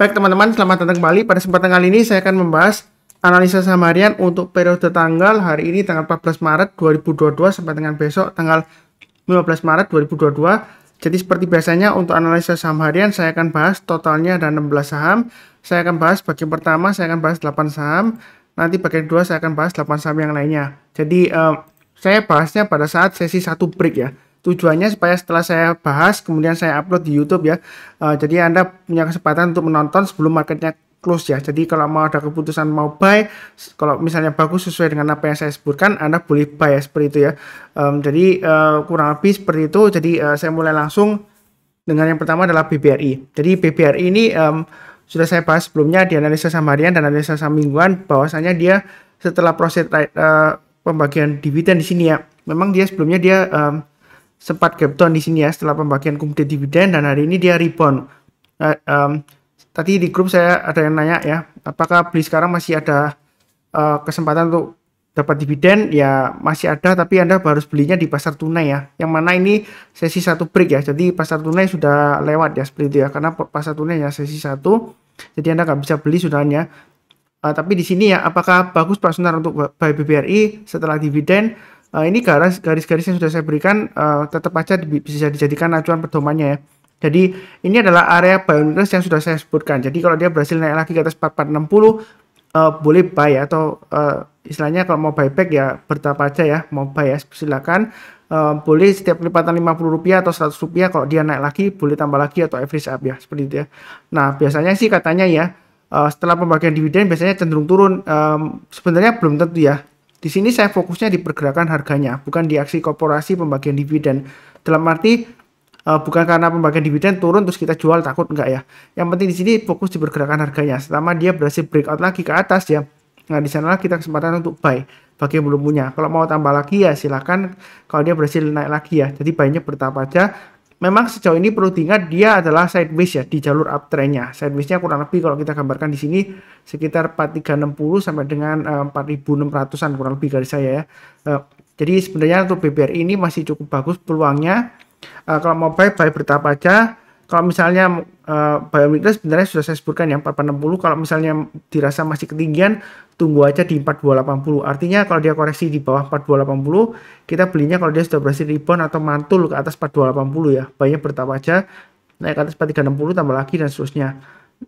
Baik teman-teman, selamat datang kembali. Pada kesempatan kali ini saya akan membahas analisa saham harian untuk periode tanggal hari ini tanggal 14 Maret 2022 sampai dengan besok tanggal 15 Maret 2022. Jadi seperti biasanya untuk analisa saham harian saya akan bahas totalnya ada 16 saham. Saya akan bahas bagian pertama, saya akan bahas 8 saham. Nanti bagian kedua saya akan bahas 8 saham yang lainnya. Jadi saya bahasnya pada saat sesi 1 break ya. Tujuannya supaya setelah saya bahas kemudian saya upload di YouTube ya. Jadi Anda punya kesempatan untuk menonton sebelum marketnya close ya. Jadi kalau mau ada keputusan mau buy, kalau misalnya bagus sesuai dengan apa yang saya sebutkan, Anda boleh buy ya, seperti itu ya. Jadi kurang lebih seperti itu. Jadi saya mulai langsung dengan yang pertama adalah BBRI. Jadi BBRI ini sudah saya bahas sebelumnya di analisa saham harian dan analisa saham mingguan, bahwasanya dia setelah proses pembagian dividen di sini ya. Memang dia sebelumnya dia sempat gap down di sini ya setelah pembagian kemudian dividen, dan hari ini dia rebound. Tadi di grup saya ada yang nanya ya, apakah beli sekarang masih ada kesempatan untuk dapat dividen? Ya masih ada, tapi Anda harus belinya di pasar tunai ya, yang mana ini sesi 1 break ya. Jadi pasar tunai sudah lewat ya, seperti itu ya, karena pasar tunai ya sesi 1, jadi Anda nggak bisa beli sudahnya. Tapi di sini ya, apakah bagus Pak Sunar untuk buy BBRI setelah dividen? Ini garis-garis yang sudah saya berikan tetap aja bisa dijadikan acuan pedomannya ya. Jadi ini adalah area buy interest yang sudah saya sebutkan. Jadi kalau dia berhasil naik lagi ke atas 4460 boleh buy ya, atau istilahnya kalau mau buyback ya bertahap aja ya, mau buy ya silakan. Boleh setiap kelipatan Rp50 atau Rp100, kalau dia naik lagi boleh tambah lagi atau average up ya, seperti itu ya. Nah biasanya sih katanya ya setelah pembagian dividen biasanya cenderung turun. Sebenarnya belum tentu ya. Di sini saya fokusnya di pergerakan harganya, bukan di aksi korporasi pembagian dividen. Dalam arti bukan karena pembagian dividen turun terus kita jual, takut enggak ya. Yang penting di sini fokus di pergerakan harganya. Selama dia berhasil breakout lagi ke atas ya, nah di sanalah kita kesempatan untuk buy bagi yang belum punya. Kalau mau tambah lagi ya silakan, kalau dia berhasil naik lagi ya. Jadi buy-nya bertahap aja. Memang sejauh ini perlu diingat dia adalah sideways ya, di jalur uptrendnya. Sidewaysnya kurang lebih kalau kita gambarkan di sini sekitar 4360 sampai dengan 4600-an kurang lebih garis saya ya. Jadi sebenarnya untuk BBRI ini masih cukup bagus peluangnya. Kalau mau buy bertahap aja. Kalau misalnya buy interest sebenarnya sudah saya sebutkan yang 4460. Kalau misalnya dirasa masih ketinggian, tunggu aja di 4280. Artinya kalau dia koreksi di bawah 4280, kita belinya kalau dia sudah berhasil rebound atau mantul ke atas 4280 ya. Buy-nya bertahap aja, naik ke atas 4360 tambah lagi dan seterusnya.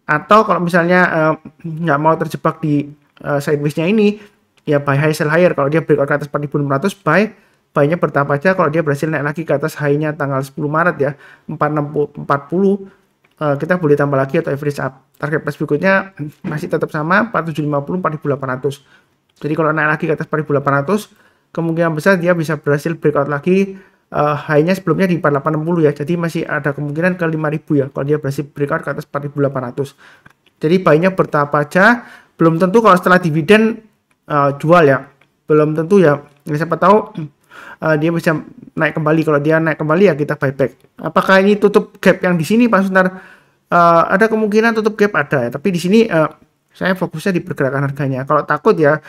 Atau kalau misalnya nggak mau terjebak di sideways-nya ini, ya buy high sell higher. Kalau dia breakout ke atas 4600, buy-nya bertahap aja. Kalau dia berhasil naik lagi ke atas high-nya tanggal 10 Maret ya, 40, kita boleh tambah lagi atau average up. Target price berikutnya masih tetap sama, 4750, 4800. Jadi kalau naik lagi ke atas 4800, kemungkinan besar dia bisa berhasil breakout lagi high-nya sebelumnya di 4860 ya. Jadi masih ada kemungkinan ke 5000 ya kalau dia berhasil breakout ke atas 4800. Jadi buy-nya bertahap aja. Belum tentu kalau setelah dividen jual ya. Belum tentu ya. Siapa tahu dia bisa naik kembali. Kalau dia naik kembali ya kita buyback. Apakah ini tutup gap yang di sini Pak Sunar? Ada kemungkinan tutup gap, ada ya. Tapi di sini saya fokusnya di pergerakan harganya. Kalau takut ya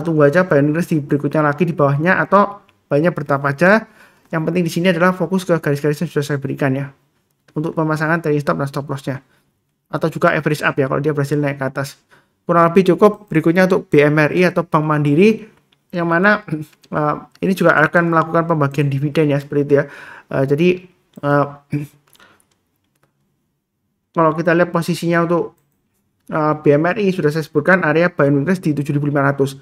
tunggu aja buy interest di berikutnya lagi di bawahnya, atau buy-nya bertahap aja. Yang penting di sini adalah fokus ke garis-garis yang sudah saya berikan ya, untuk pemasangan trailing stop dan stop loss-nya, atau juga average up ya kalau dia berhasil naik ke atas. Kurang lebih cukup. Berikutnya untuk BMRI atau Bank Mandiri, yang mana ini juga akan melakukan pembagian dividen ya, seperti itu ya. Jadi kalau kita lihat posisinya untuk BMRI sudah saya sebutkan area buy interest di 7500.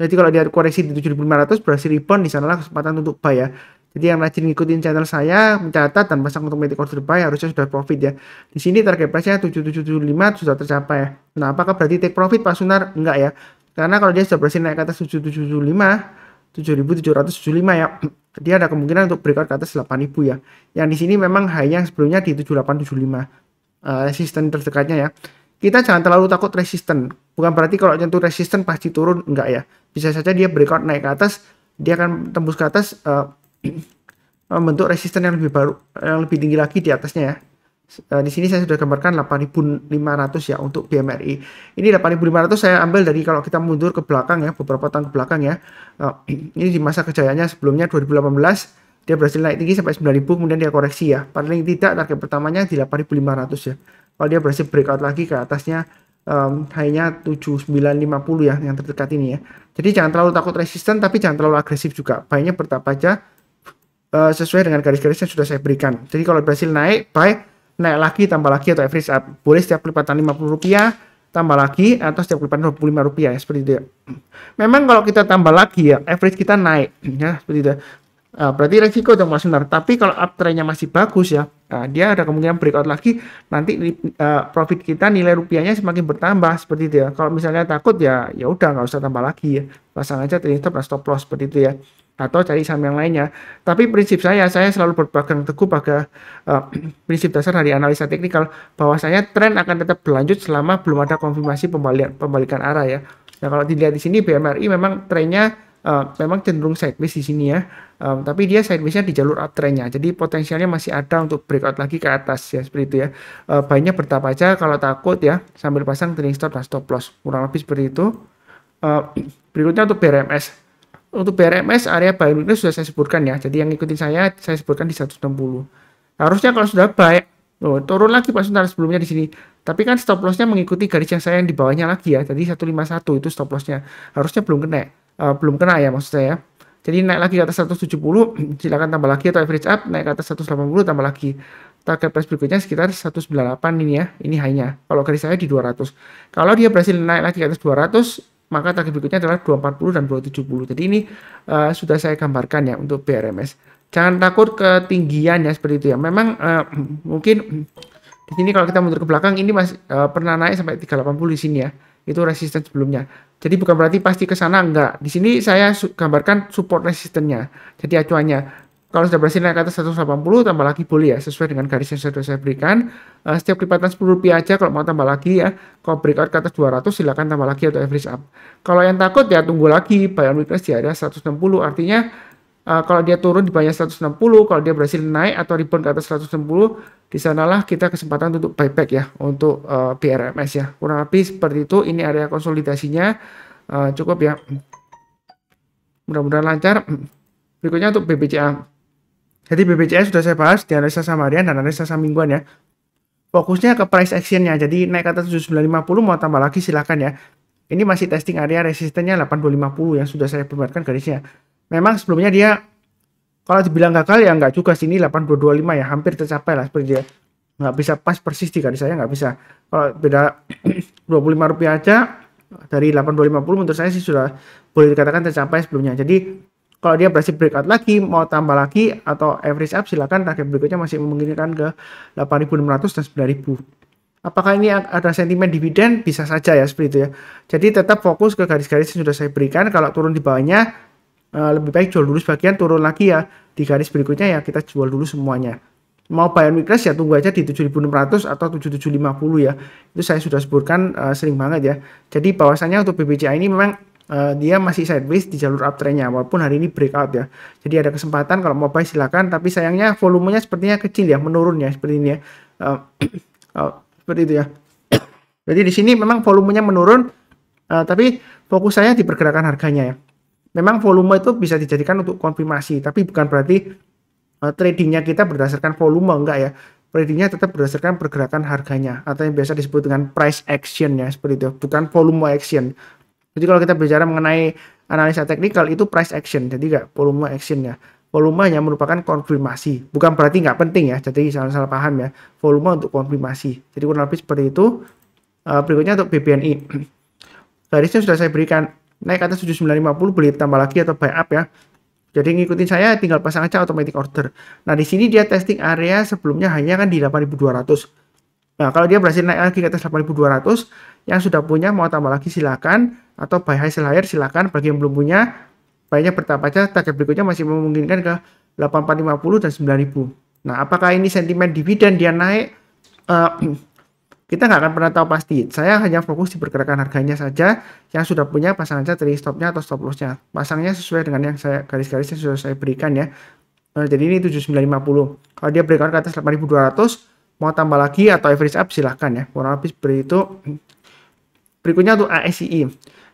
Jadi kalau dia koreksi di 7500 berhasil rebound, di sanalah kesempatan untuk buy ya. Jadi yang rajin ngikutin channel saya, mencatat dan pasang automatic order buy harusnya sudah profit ya. Di sini target price-nya 7775 sudah tercapai. Nah, apakah berarti take profit Pak Sunar? Enggak ya. Karena kalau dia sudah berhasil naik ke atas 7775, 7775 ya, dia ada kemungkinan untuk breakout ke atas 8000 ya. Yang di sini memang high-nya sebelumnya di 7875. Resisten terdekatnya ya. Kita jangan terlalu takut resisten. Bukan berarti kalau nyentuh resisten pasti turun, enggak ya. Bisa saja dia breakout naik ke atas, dia akan tembus ke atas membentuk resisten yang lebih baru, yang lebih tinggi lagi di atasnya ya. Di sini saya sudah gambarkan 8500 ya untuk BMRI. Ini 8500 saya ambil dari kalau kita mundur ke belakang ya, beberapa tahun ke belakang ya. Ini di masa kejayaannya sebelumnya 2018. Dia berhasil naik tinggi sampai 9000, kemudian dia koreksi ya. Paling tidak target pertamanya di 8500 ya. Kalau dia berhasil breakout lagi ke atasnya high-nya 7950 ya, yang terdekat ini ya. Jadi jangan terlalu takut resisten, tapi jangan terlalu agresif juga. Buy-nya bertahap aja sesuai dengan garis-garis yang sudah saya berikan. Jadi kalau berhasil naik, buy, naik lagi, tambah lagi, atau average up. Boleh setiap kelipatan Rp50, tambah lagi, atau setiap kelipatan Rp25 ya, seperti itu ya. Memang kalau kita tambah lagi ya, average kita naik ya, seperti itu. Berarti resiko dong Mas Sunar. Tapi kalau uptrendnya masih bagus ya, dia ada kemungkinan breakout lagi. Nanti profit kita, nilai rupiahnya semakin bertambah seperti itu ya. Kalau misalnya takut ya, ya udah nggak usah tambah lagi ya. Pasang aja trading stop dan stop loss seperti itu ya. Atau cari saham yang lainnya. Tapi prinsip saya selalu berpegang teguh pada prinsip dasar dari analisa teknikal, bahwasanya tren akan tetap berlanjut selama belum ada konfirmasi pembalikan arah ya. Nah kalau dilihat di sini BMRI memang trennya memang cenderung sideways di sini ya, tapi dia sidewaysnya di jalur uptrendnya, jadi potensialnya masih ada untuk breakout lagi ke atas ya, seperti itu ya. Buy-nya bertahap aja, kalau takut ya sambil pasang trading stop dan stop loss, kurang lebih seperti itu. Berikutnya untuk BRMS. Untuk BRMS area buy weakness sudah saya sebutkan ya, jadi yang ngikutin saya sebutkan di 160. Harusnya kalau sudah buy, turun lagi Pak Suntar sebelumnya di sini. Tapi kan stop lossnya mengikuti garis yang saya yang di bawahnya lagi ya. Jadi 151 itu stop lossnya. Harusnya belum kena ya maksud saya. Jadi naik lagi ke atas 170, silakan tambah lagi, atau average up naik ke atas 180 tambah lagi. Target price berikutnya sekitar 198 ini ya. Ini high-nya. Kalau garis saya di 200. Kalau dia berhasil naik lagi ke atas 200, maka target berikutnya adalah 240 dan 270. Jadi ini sudah saya gambarkan ya untuk BRMS. Jangan takut ketinggian ya, seperti itu ya. Memang mungkin di sini kalau kita mundur ke belakang ini masih pernah naik sampai 380 di sini ya. Itu resisten sebelumnya. Jadi bukan berarti pasti ke sana, enggak. Di sini saya gambarkan support resistennya. Jadi acuannya. Kalau sudah berhasil naik ke atas 180 tambah lagi boleh ya, sesuai dengan garis yang sudah saya berikan. Setiap kelipatan Rp10 aja kalau mau tambah lagi ya. Kalau breakout ke atas 200 silakan tambah lagi atau average up. Kalau yang takut ya tunggu lagi buy on weakness di area 160, artinya kalau dia turun di bawahnya 160, kalau dia berhasil naik atau rebound ke atas 160, di sanalah kita kesempatan untuk buyback ya untuk BRMS ya. Kurang lebih seperti itu. Ini area konsolidasinya cukup ya. Mudah-mudahan lancar. Berikutnya untuk BBCA. Jadi BBCA sudah saya bahas di analisa saham harian dan analisa saham mingguan ya. Fokusnya ke price action-nya. Jadi naik ke atas 7950 mau tambah lagi silakan ya. Ini masih testing area resistennya 8250 yang sudah saya perlihatkan garisnya. Memang sebelumnya dia kalau dibilang gagal ya nggak juga, sini 8225 ya, hampir tercapai lah seperti dia. Nggak bisa pas persis di garis saya, nggak bisa. Kalau beda Rp25 aja dari 8250 menurut saya sih sudah boleh dikatakan tercapai sebelumnya. Jadi kalau dia berhasil breakout lagi, mau tambah lagi atau average up, silakan. Target berikutnya masih memungkinkan ke 8.600 dan 9.000. Apakah ini ada sentimen dividen? Bisa saja ya, seperti itu ya. Jadi tetap fokus ke garis-garis yang sudah saya berikan. Kalau turun di bawahnya, lebih baik jual dulu sebagian, turun lagi ya di garis berikutnya ya kita jual dulu semuanya. Mau buy on weakness ya tunggu aja di 7.600 atau 7.750 ya. Itu saya sudah sebutkan sering banget ya. Jadi bahwasannya untuk BBCA ini memang dia masih sideways di jalur uptrendnya walaupun hari ini breakout ya. Jadi ada kesempatan kalau mau buy silakan, tapi sayangnya volumenya sepertinya kecil ya, menurun ya seperti ini ya. Seperti itu ya. Jadi di sini memang volumenya menurun, tapi fokus saya di pergerakan harganya ya. Memang volume itu bisa dijadikan untuk konfirmasi, tapi bukan berarti tradingnya kita berdasarkan volume, enggak ya. Tradingnya tetap berdasarkan pergerakan harganya atau yang biasa disebut dengan price action ya, seperti itu, bukan volume action. Jadi kalau kita bicara mengenai analisa teknikal itu price action, jadi enggak volume action ya. Volume hanya merupakan konfirmasi, bukan berarti nggak penting ya, jadi salah paham ya. Volume untuk konfirmasi, jadi kurang lebih seperti itu. Berikutnya untuk BBNI, garisnya sudah saya berikan, naik ke atas 7950 boleh tambah lagi atau buy up ya. Jadi ngikutin saya tinggal pasang aja automatic order. Nah di sini dia testing area sebelumnya hanya kan di 8.200. Nah kalau dia berhasil naik lagi ke atas 8.200, yang sudah punya mau tambah lagi silakan, atau buy high sell higher silakan. Bagi yang belum punya, buy-nya bertahap aja. Target berikutnya masih memungkinkan ke 8.450 dan 9.000. Nah apakah ini sentimen dividen dia naik? Kita nggak akan pernah tahu pasti. Saya hanya fokus di pergerakan harganya saja. Yang sudah punya pasang aja trading stopnya atau stop lossnya. Pasangnya sesuai dengan yang saya garis-garisnya sudah saya berikan ya. Jadi ini 7950. Kalau dia breakout ke atas 8200, mau tambah lagi atau average up silahkan ya. Kurang lebih seperti itu. Berikutnya untuk ASII.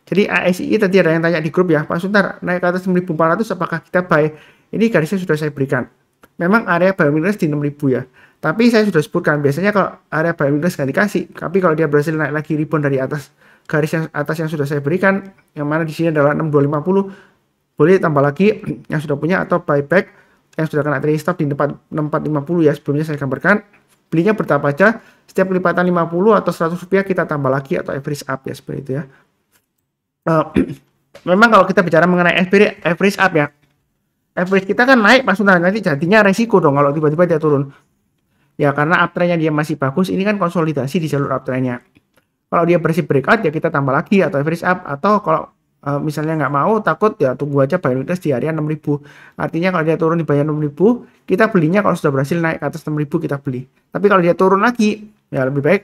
Jadi ASII tadi ada yang tanya di grup ya, Pak Suntar naik ke atas 6400 apakah kita buy? Ini garisnya sudah saya berikan. Memang area buy minus di 6000 ya. Tapi saya sudah sebutkan, biasanya kalau area buy on weakness nggak dikasih, tapi kalau dia berhasil naik lagi rebound dari atas garis yang atas yang sudah saya berikan, yang mana di sini adalah 6250, boleh tambah lagi yang sudah punya atau buyback yang sudah kena trailing stop di tempat 6450 ya, sebelumnya saya gambarkan. Belinya bertahap aja, setiap kelipatan 50 atau 100 rupiah kita tambah lagi atau average up ya, seperti itu ya. Memang kalau kita bicara mengenai average up ya, average kita kan naik Pak Sunan, nanti jadinya resiko dong kalau tiba-tiba dia turun. Ya karena uptrendnya dia masih bagus, ini kan konsolidasi di jalur uptrendnya. Kalau dia bersih breakout ya kita tambah lagi atau average up, atau kalau misalnya nggak mau takut ya tunggu aja buy on weakness di area 6000. Artinya kalau dia turun di bawah 6000 kita belinya, kalau sudah berhasil naik ke atas 6000 kita beli. Tapi kalau dia turun lagi ya lebih baik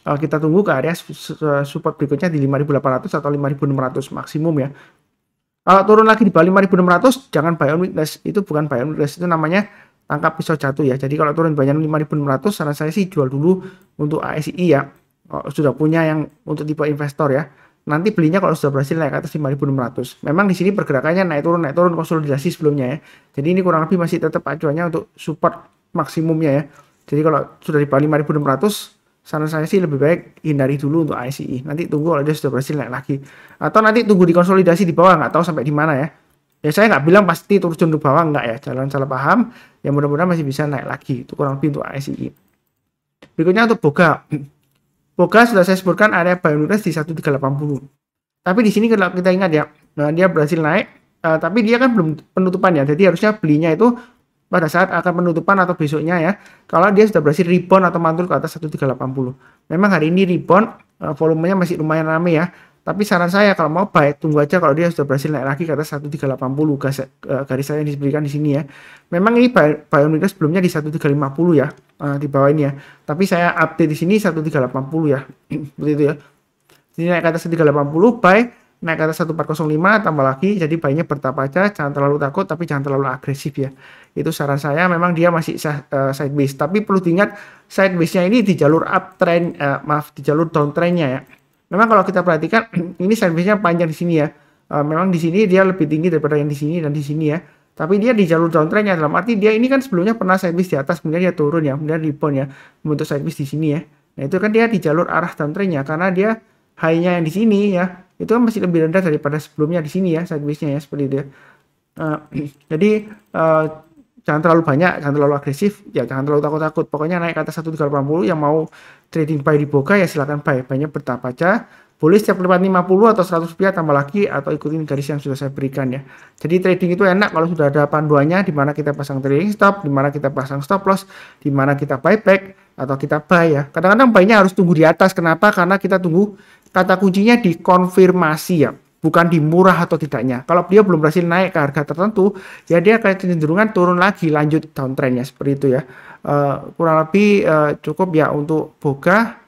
kita tunggu ke area support berikutnya di 5800 atau 5600 maksimum ya. Kalau turun lagi di bawah 5600 jangan buy on weakness, itu bukan buy on weakness, itu namanya tangkap pisau jatuh ya. Jadi kalau turun banyak 5600, saran saya sih jual dulu untuk ASI ya. Kalau sudah punya yang untuk tipe investor ya. Nanti belinya kalau sudah berhasil naik ke atas 5600. Memang di sini pergerakannya naik turun konsolidasi sebelumnya ya. Jadi ini kurang lebih masih tetap acuannya untuk support maksimumnya ya. Jadi kalau sudah di bawah 5600, saran saya sih lebih baik hindari dulu untuk ASI. Nanti tunggu kalau dia sudah berhasil naik lagi. Atau nanti tunggu di konsolidasi di bawah, nggak tahu sampai di mana ya. Ya saya nggak bilang pasti terjun ke bawah, nggak ya, jangan salah paham. Ya mudah-mudahan masih bisa naik lagi. Itu kurang lebih untuk ASI. Berikutnya untuk Boga. Boga sudah saya sebutkan area buy on weakness di 1380. Tapi di sini kalau kita ingat ya, dia berhasil naik, tapi dia kan belum penutupan ya. Jadi harusnya belinya itu pada saat akan penutupan atau besoknya ya. Kalau dia sudah berhasil rebound atau mantul ke atas 1380. Memang hari ini rebound, volumenya masih lumayan rame ya. Tapi saran saya kalau mau buy, tunggu aja kalau dia sudah berhasil naik lagi ke atas 1380, garis saya yang diberikan di sini ya. Memang ini buy on weakness sebelumnya di 1350 ya, di bawah ini ya. Tapi saya update di sini 1380 ya. Seperti itu ya. Ini naik ke atas 1380, buy, naik ke atas 1405 tambah lagi, jadi buy-nya bertahap aja, jangan terlalu takut tapi jangan terlalu agresif ya. Itu saran saya. Memang dia masih sideways, tapi perlu diingat sideways-nya ini di jalur uptrend, di jalur downtrend-nya ya. Memang kalau kita perhatikan ini sideways-nya panjang di sini ya. Memang di sini dia lebih tinggi daripada yang di sini dan di sini ya. Tapi dia di jalur downtrend-nya, dalam arti dia ini kan sebelumnya pernah sideways di atas, kemudian dia turun ya, kemudian rebound ya, membentuk sideways di sini ya. Nah itu kan dia di jalur arah downtrend-nya, karena dia high-nya yang di sini ya, itu kan masih lebih rendah daripada sebelumnya di sini ya, sideways-nya ya, seperti itu ya. Jadi jangan terlalu banyak, jangan terlalu agresif, ya jangan terlalu takut-takut. Pokoknya naik ke atas 1380, yang mau trading buy di Boga ya silakan buy. Buy-nya bertahap aja. Boleh setiap kelipat 50 atau 100 rupiah tambah lagi atau ikutin garis yang sudah saya berikan ya. Jadi trading itu enak kalau sudah ada panduannya, di mana kita pasang trading stop, di mana kita pasang stop loss, di mana kita buyback atau kita buy ya. Kadang-kadang buy-nya harus tunggu di atas. Kenapa? Karena kita tunggu kata kuncinya di konfirmasi ya, bukan di murah atau tidaknya. Kalau dia belum berhasil naik ke harga tertentu, ya dia akan kecenderungan turun lagi, lanjut downtrendnya seperti itu ya. Kurang lebih cukup ya untuk Boga.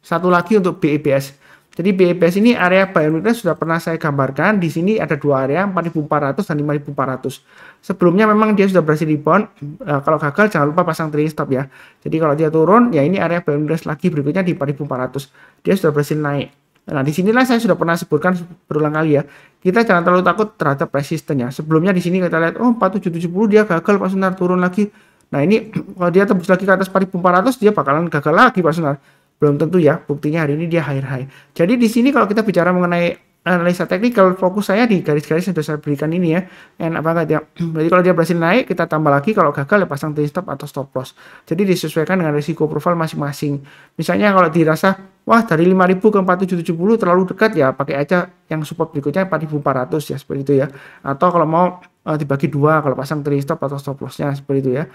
Satu lagi untuk BEBS. Jadi BEBS ini area buy on weakness sudah pernah saya gambarkan. Di sini ada dua area, 4400 dan 5400. Sebelumnya memang dia sudah berhasil rebound. Kalau gagal jangan lupa pasang trailing stop ya. Jadi kalau dia turun, ya ini area buy on weakness lagi berikutnya di 4400. Dia sudah berhasil naik. Nah, disinilah saya sudah pernah sebutkan berulang kali ya. Kita jangan terlalu takut terhadap resistennya. Sebelumnya di sini kita lihat, oh 4770 dia gagal Pak Sunar, turun lagi. Nah ini kalau dia tembus lagi ke atas 4400, dia bakalan gagal lagi Pak Sunar. Belum tentu ya, buktinya hari ini dia high. Jadi di sini kalau kita bicara mengenai analisa teknikal, fokus saya di garis-garis yang sudah saya berikan ini ya. Enak banget ya. Jadi kalau dia berhasil naik, kita tambah lagi. Kalau gagal ya pasang trailing stop atau stop loss. Jadi disesuaikan dengan risiko profil masing-masing. Misalnya kalau dirasa, wah dari 5000 ke 4770 terlalu dekat ya, pakai aja yang support berikutnya 4400 ya, seperti itu ya. Atau kalau mau dibagi dua, kalau pasang trailing stop atau stop lossnya seperti itu ya.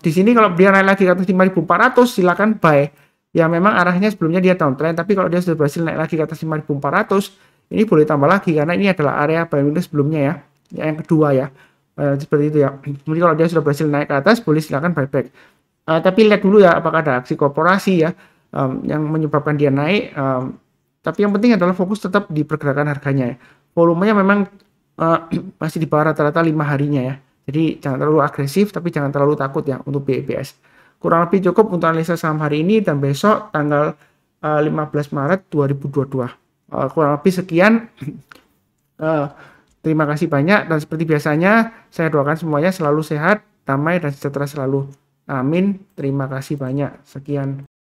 Di sini kalau dia naik lagi ke atas 5400, silakan buy. Ya memang arahnya sebelumnya dia downtrend, tapi kalau dia sudah berhasil naik lagi ke atas 5400, ini boleh tambah lagi karena ini adalah area buy on weakness sebelumnya ya. Yang kedua ya. Seperti itu ya. Jadi kalau dia sudah berhasil naik ke atas, boleh silakan buyback. Tapi lihat dulu ya apakah ada aksi korporasi ya yang menyebabkan dia naik. Tapi yang penting adalah fokus tetap di pergerakan harganya ya. Volumenya memang masih di bawah rata-rata 5 harinya ya. Jadi jangan terlalu agresif, tapi jangan terlalu takut ya untuk BEBS. Kurang lebih cukup untuk analisa saham hari ini dan besok tanggal 15 Maret 2022. Kurang lebih sekian. Terima kasih banyak dan seperti biasanya saya doakan semuanya selalu sehat, damai dan sejahtera selalu. Amin. Terima kasih banyak. Sekian.